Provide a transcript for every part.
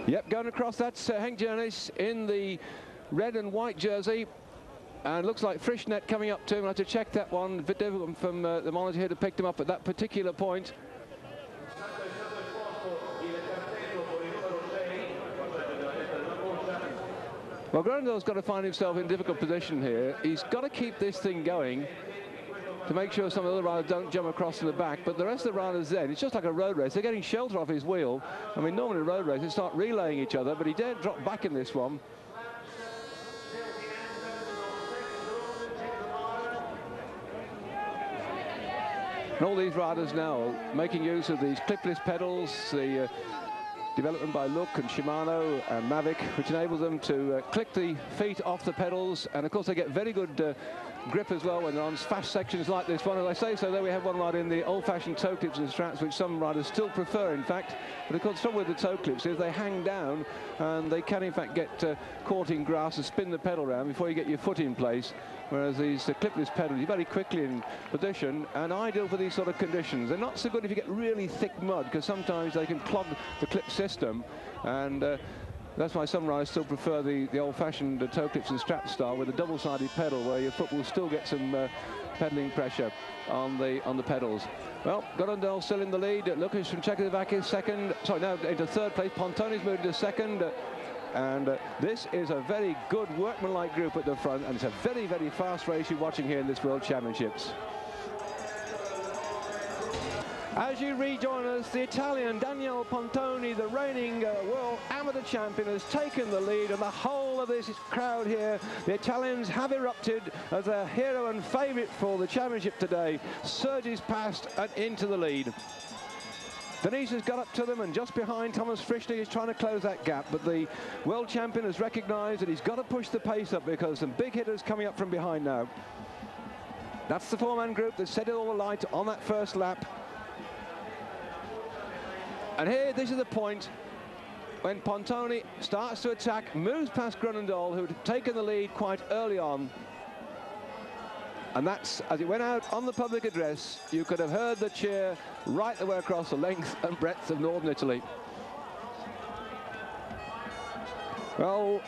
Yep, going across, that's Henrik Djernis in the red and white jersey. And looks like Frischnet coming up to him. I'll have to check that one. A bit difficult from the monitor here to pick them up at that particular point. Well, Gröndahl's got to find himself in a difficult position here. He's got to keep this thing going to make sure some of the other riders don't jump across to the back. But the rest of the riders then, it's just like a road race. They're getting shelter off his wheel. I mean, normally in a road race, they start relaying each other, but he dared drop back in this one. And all these riders now making use of these clipless pedals, the development by Look and Shimano and Mavic, which enables them to click the feet off the pedals. And of course, they get very good grip as well when they're on fast sections like this one. As I say so, there we have one rider in the old-fashioned toe clips and straps, which some riders still prefer, in fact. But of course, the trouble with the toe clips is they hang down and they can, in fact, get caught in grass and spin the pedal around before you get your foot in place. Whereas these clipless pedals, you're very quickly in position and ideal for these sort of conditions. They're not so good if you get really thick mud, because sometimes they can clog the clip system. And that's why some riders still prefer the old-fashioned toe clips and strap style with a double-sided pedal, where your foot will still get some pedaling pressure on the pedals. Well, Gröndahl still in the lead. Lucas from Czechoslovakia second. Sorry, now into third place. Pontoni's moved to second. And this is a very good workmanlike group at the front, and it's a very, very fast race you're watching here in this World Championships. As you rejoin us, the Italian Daniele Pontoni, the reigning world amateur champion, has taken the lead, and the whole of this crowd here, the Italians have erupted as a hero and favourite for the championship today, surges past and into the lead. Djernis has got up to them, and just behind Thomas Frischnet is trying to close that gap, but the world champion has recognised that he's got to push the pace up, because some big hitters coming up from behind now. That's the four-man group that set it all alight on that first lap. And here, this is the point when Pontoni starts to attack, moves past Gröndahl, who had taken the lead quite early on. And that's, as it went out on the public address, you could have heard the cheer right the way across the length and breadth of northern Italy. Well,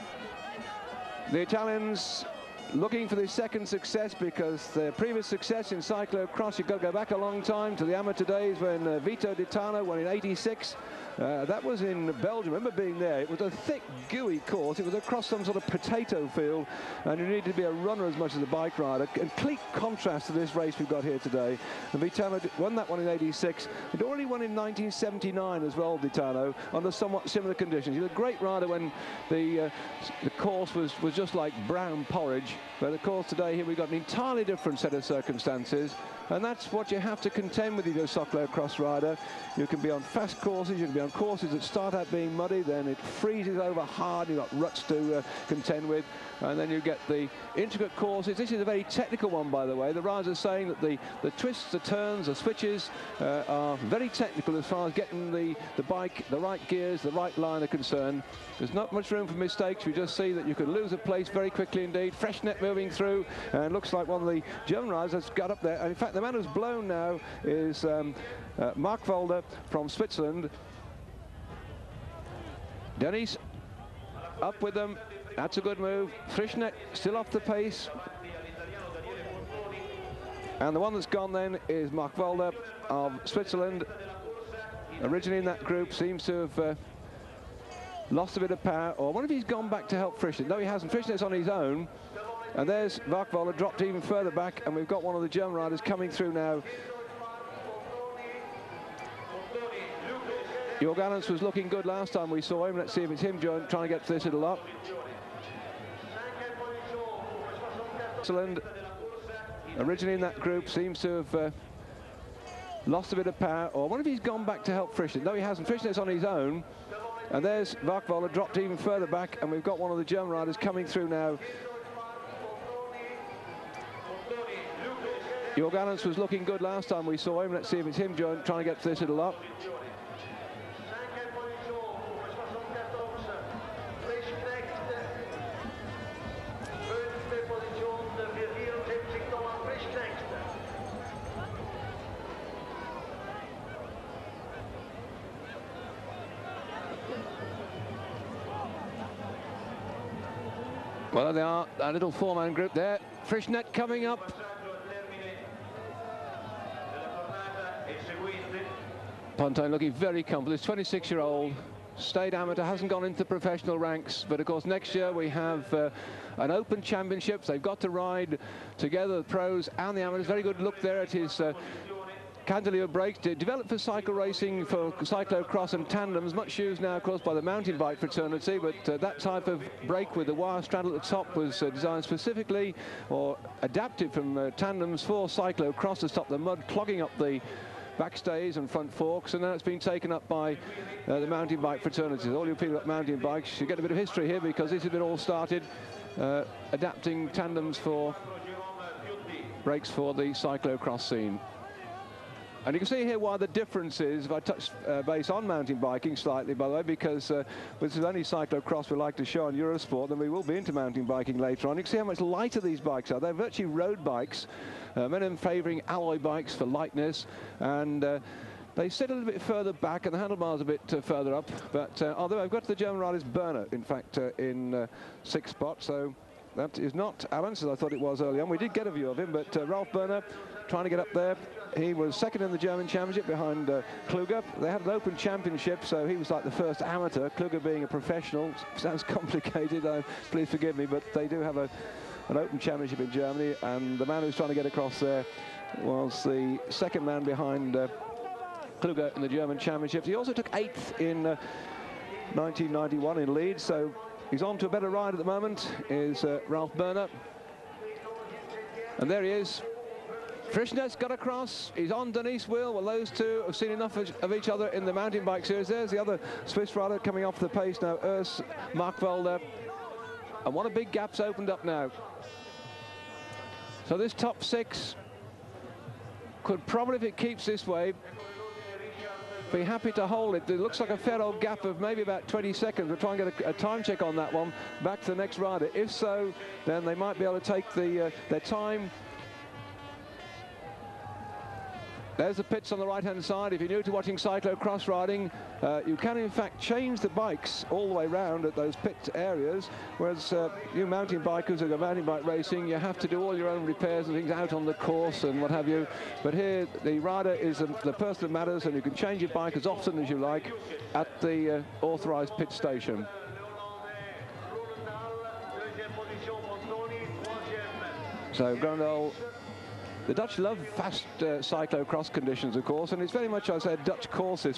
the Italians looking for their second success, because their previous success in cyclocross, you've got to go back a long time to the amateur days when Vito Di Tano won in '86. That was in Belgium. I remember being there. It was a thick, gooey course. It was across some sort of potato field, and you needed to be a runner as much as a bike rider. Complete contrast to this race we've got here today. And Di Tano won that one in '86. He'd already won in 1979 as well, Di Tano, under somewhat similar conditions. He was a great rider when the course was just like brown porridge. But of course today here we've got an entirely different set of circumstances, and that's what you have to contend with if you're a cyclocross rider. You can be on fast courses, you can be on courses that start out being muddy, then it freezes over hard, you've got ruts to contend with, and then you get the intricate courses. This is a very technical one, by the way. The riders are saying that the twists, the turns, the switches are very technical as far as getting the bike, the right gears, the right line are concerned. There's not much room for mistakes. We just see that you could lose a place very quickly indeed. Frischnet moving through, and looks like one of the German riders has got up there. And in fact, the man who's blown now is Mark Volder from Switzerland. Djernis up with them. That's a good move. Frischnet still off the pace. And the one that's gone then is Mark Volder of Switzerland. Originally in that group, seems to have lost a bit of power. Or I wonder if he's gone back to help Frischnet. No, he hasn't. Frischnet's on his own. And there's Mark Volder dropped even further back, and we've got one of the German riders coming through now. Djernis was looking good last time we saw him. Let's see if it's him trying to get to this little lot. Switzerland, originally in that group, seems to have lost a bit of power. Or I wonder if he's gone back to help Frischnet. No, he hasn't. Frischnet's on his own. And there's Mark Volder dropped even further back, and we've got one of the German riders coming through now. Djernis was looking good last time we saw him. Let's see if it's him trying to get to this little lot. Well, there they are, a little four-man group there. Frischnet coming up. Pontone looking very comfortable. This 26-year-old stayed amateur, hasn't gone into professional ranks, but of course next year we have an open championships. They've got to ride together, the pros and the amateurs. Very good look there at his cantilever brake, developed for cycle racing, for cyclocross and tandems, much used now of course by the mountain bike fraternity, but that type of brake with the wire straddle at the top was designed specifically or adapted from tandems for cyclocross to stop the mud clogging up the backstays and front forks, and now it's been taken up by the mountain bike fraternities. All you people at mountain bikes, you get a bit of history here because this has been all started adapting tandems for brakes for the cyclocross scene. And you can see here why the difference is, if I touch base on mountain biking slightly, by the way, because this is only cyclocross we like to show on Eurosport, then we will be into mountain biking later on. You can see how much lighter these bikes are. They're virtually road bikes, many of them favouring alloy bikes for lightness, and they sit a little bit further back and the handlebars a bit further up. But although I've got the German rider's Berner, in fact, in 6th spot, so that is not Alan's as I thought it was early on. We did get a view of him, but Ralph Berner trying to get up there. He was second in the German championship behind Kluger. They had an open championship, so he was like the first amateur. Kluger being a professional sounds complicated. Please forgive me, but they do have an open championship in Germany, and the man who's trying to get across there was the second man behind Kluger in the German championships. He also took 8th in 1991 in Leeds, so he's on to a better ride at the moment, is Ralph Berner. And there he is. Frischnet's got across, he's on Djernis' wheel. Well, those two have seen enough of each other in the mountain bike series. There's the other Swiss rider coming off the pace now, Urs Markwalder. And what a big gap's opened up now. So this top 6 could probably, if it keeps this way, be happy to hold it. It looks like a fair old gap of maybe about 20 seconds. We'll try and get a time check on that one back to the next rider. If so, then they might be able to take their time. There's the pits on the right-hand side. If you're new to watching cyclocross riding, you can in fact change the bikes all the way round at those pit areas, whereas you mountain bikers who go mountain bike racing, you have to do all your own repairs and things out on the course and what have you. But here, the rider is the person that matters, and you can change your bike as often as you like at the authorised pit station. So Grandal. The Dutch love fast cyclocross conditions, of course, and it's very much, I said, Dutch courses.